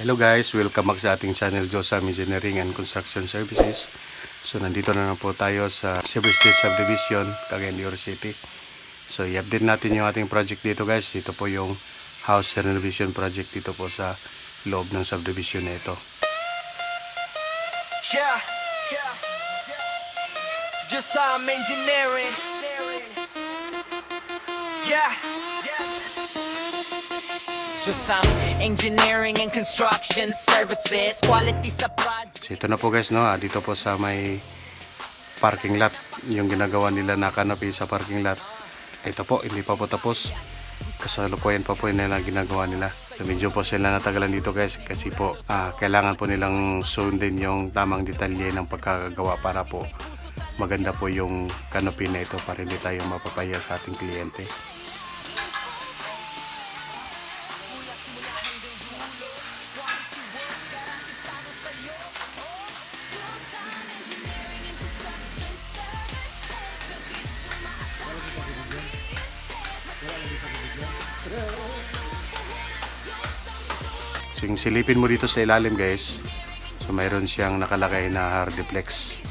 Hello guys, welcome back sa ating channel Josam Engineering and Construction Services. So nandito na po tayo sa Cebu State Subdivision, Cagayan de Oro City. So i-update natin yung ating project dito guys. Ito po yung house renovation project dito po sa loob ng subdivision na ito. Josam Engineering. Josam Engineering and Construction Services, quality sa project. So ito na po guys, no? Dito po sa may parking lot, yung ginagawa nila na canopy sa parking lot. Ito po, hindi pa po tapos. Kasalukuyan pa po yun na ginagawa nila. So medyo po sila natagalan dito guys kasi po kailangan po nilang sundin yung tamang detalye ng pagkakagawa para po maganda po yung canopy na ito para hindi tayo mapapaya sa ating kliyente. So yung silipin mo dito sa ilalim guys, so mayroon siyang nakalagay na hardiplex.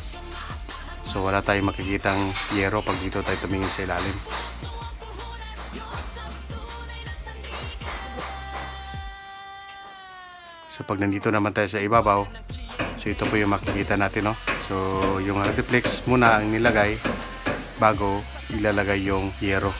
So wala tayong makikitang yero pag dito tayo tumingin sa ilalim. So pag nandito naman tayo sa ibabaw, so ito po yung makikita natin, no? So yung hardiplex muna ang nilagay bago ilalagay yung yero.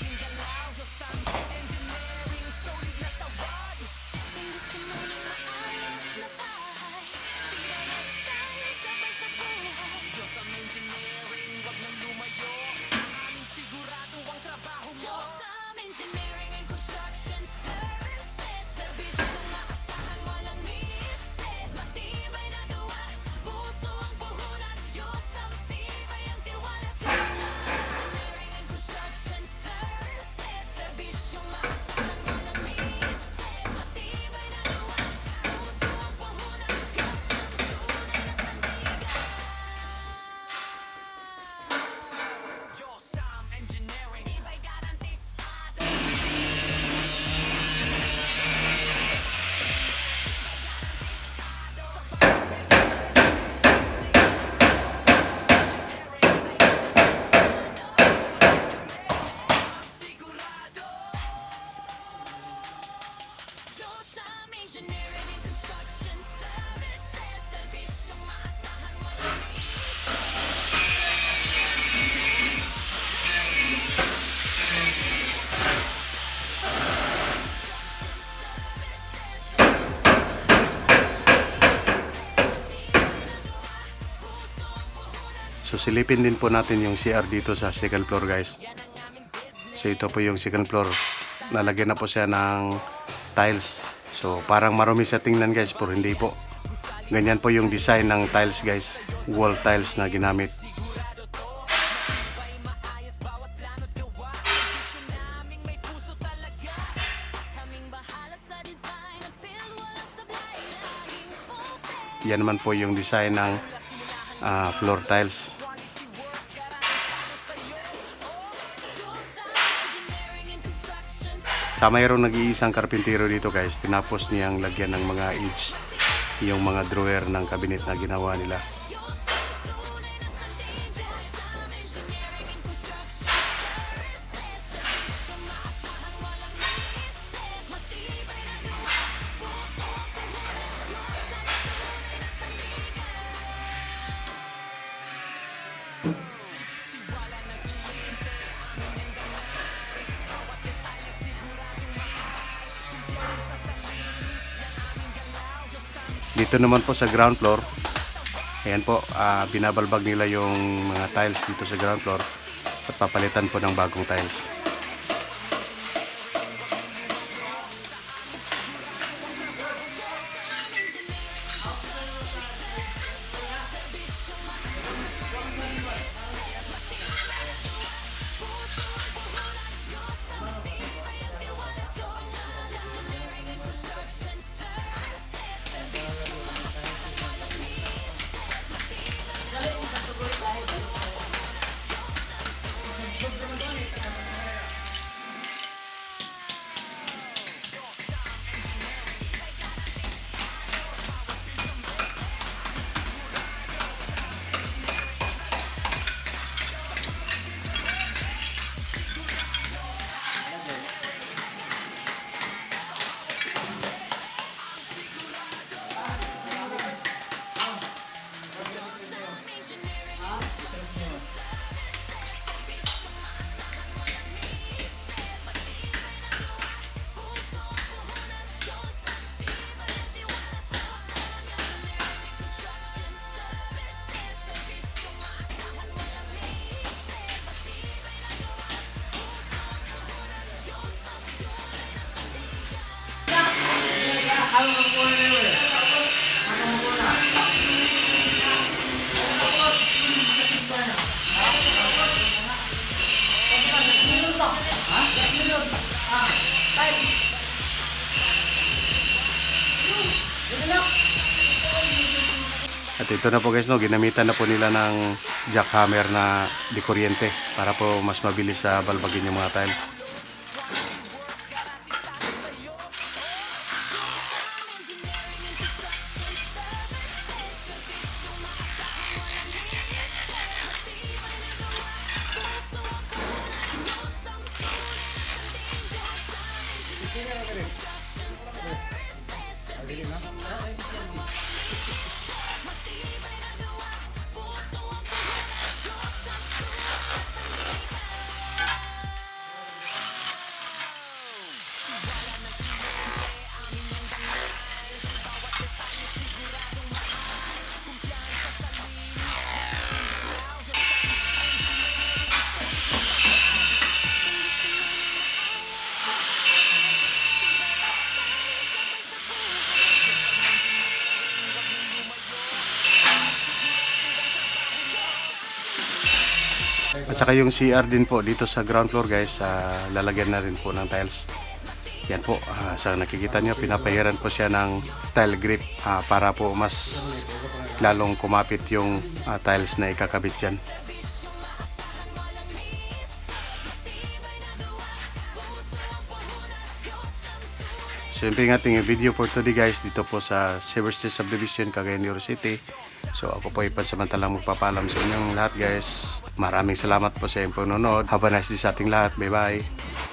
So silipin din po natin yung CR dito sa second floor guys. So ito po yung second floor. Nalagyan na po siya ng tiles. So parang marumi sa tingnan guys, pero hindi po. Ganyan po yung design ng tiles guys. Wall tiles na ginamit. Yan naman po yung design ng floor tiles. Sa mayroong nag-iisang karpintero dito guys, tinapos niyang lagyan ng mga edge yung mga drawer ng cabinet na ginawa nila. Dito naman po sa ground floor, ayan po, binabalbag nila yung mga tiles dito sa ground floor at papalitan po ng bagong tiles. At ito na po guys, no, ginamitan na po nila ng jackhammer na di kuryente para po mas mabilis sa balbagin yung mga tiles. At saka yung CR din po dito sa ground floor guys, lalagyan na rin po ng tiles. Yan po, sa nakikita nyo, pinapahiran po siya ng tile grip para po mas lalong kumapit yung tiles na ikakabit dyan. So yun po yung ating video for today guys, dito po sa Silver State Subdivision, Cagayan de Oro City. So ako po ay pansamantalang magpapaalam sa inyong lahat guys. Maraming salamat po sa inyong panonood. Have a nice day sa ating lahat. Bye bye.